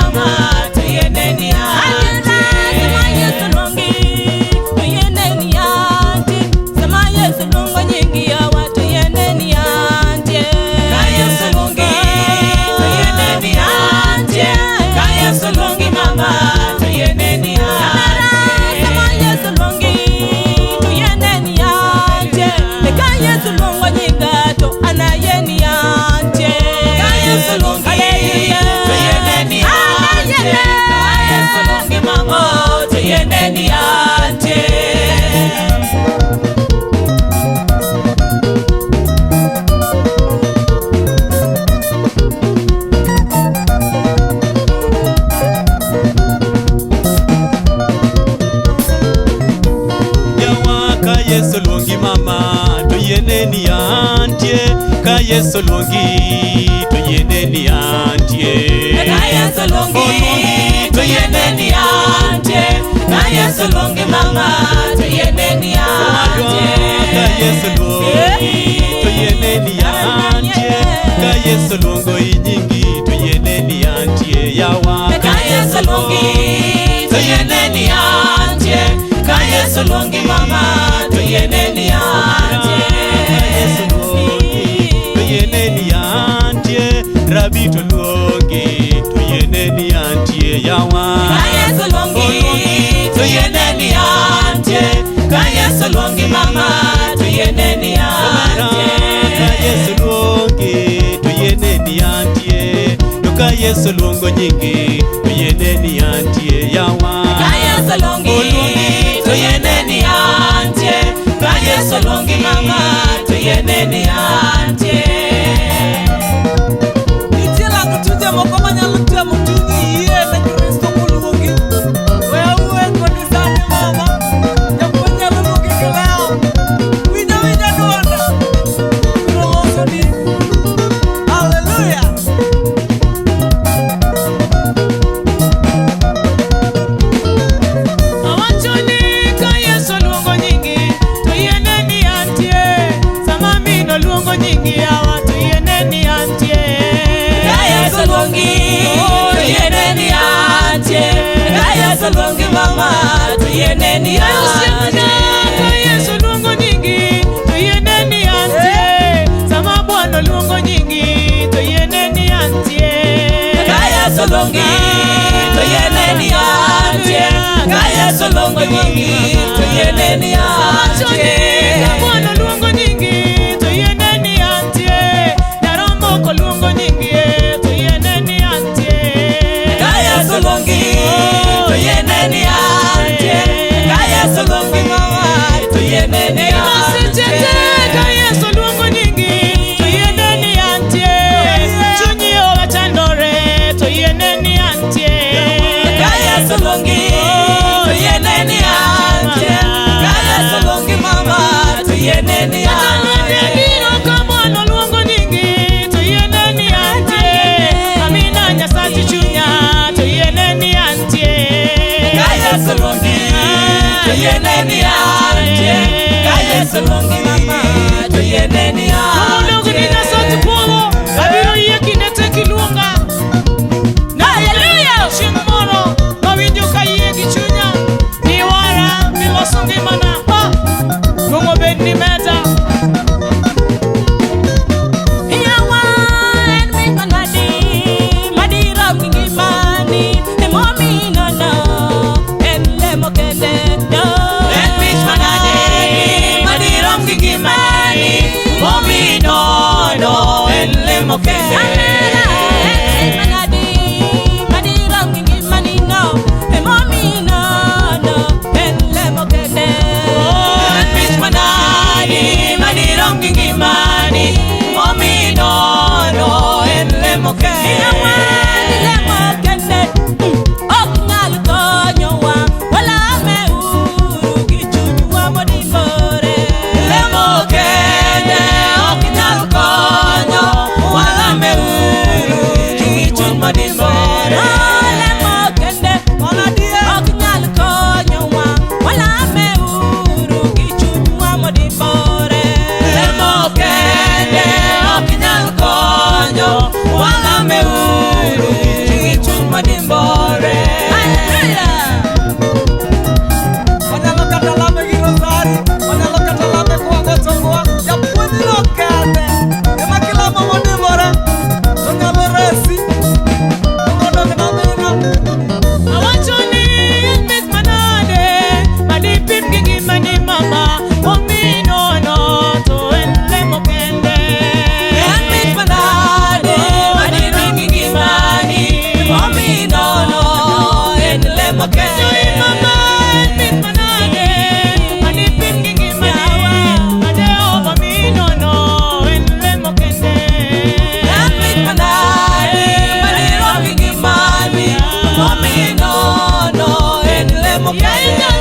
mama tuyeneni ante. Sama Yesu longi tuyeneni ante. Sama Yesu longo nyingi ya watu tuyeneni ante. Yesu longi tuyeneni ante. Yesu longi mama tuyeneni ante. Sama Yesu longi tuyeneni ante. Yesu longo nyinga to anayeni ante. Yesu longi tuyeneni ante. Yesu longi mama tuyeneni ante. Yesu longi mama tuyeneni ante. Ka Yesu longi tuyeneni ante. Ka Yesu longi tuyeneni ante. Ka Yesu longi mama tuyeneni ante. Ka Yesu longi tuyeneni ante. Ka Yesu longo inyingi tuyeneni ante yawa. Ka Yesu longi tuyeneni ante. Ka Yesu longi mama tuyeneni ante. Yesu longi tuyeneni ante. Rabi tulongi tuyeneni ante yawa. Ka Yesu longi tuyeneni ante. Ka Yesu longi mama tuyeneni ante. Ka Yesu longi tuyeneni ante. Ka Yesu longo nyingi tuyeneni ante yawa. Ka Yesu longi tuyeneni ante. Ka Yesu longi mama tuyeneni ante. Itila kutuje mokomanya lutia mutungi iye na Kristo kulungi. Wewe kanisani mama, japonya luluki kileo. Wija duanda. Kuloso ni. Hallelujah. Awachoni ka Yesu luongo nyingi tuyeneni ante. Sama mino luongo nyingi awa tuyeneni ante. Ka Yesu luongi tuyeneni ante. Ka Yesu luongi mama tuyeneni ante. Ka Yesu luongo nyingi tuyeneni ante. Sama Bwana luongo nyingi tuyeneni ante. Ka Yesu luongi tuyeneni ante. Ka Yesu luongo nyingi tuyeneni ante. Bwana luongo nyingi tuyeneni ante. Nyarombo ko luongo nyingi tuyeneni ante. Ka Yesu luongi tuyeneni ante. Ka Yesu luongi mama tuyeneni ante. Ka Yesu luongo nyingi tuyeneni ante. Chunyi owachandore tuyeneni ante. Ka Yesu luongi tuyeneni ante. Ka Yesu luongi mama tuyeneni ante. Ka Bwana luongo nyingi tuyeneni ante. Amina Nyasaye chunya tuyeneni ante. Ka Yesu luongi tuyeneni ante. Ka Yesu luongi mama tuyeneni ante. Luongo ni Nyasaye puomo abiro yie kinete kiluonga. Hallelujah. Shimoro mawinjo ka yie gi chunya ni wara miloso ngimana. Luongo bed ni meta. Yawa en mi manadi madira ngimani emomi nono en lemo kende no. En mi manadi madira ngimani emomi nono en lemo kende. Lemo kende ok nyal konyo wala meu mbele.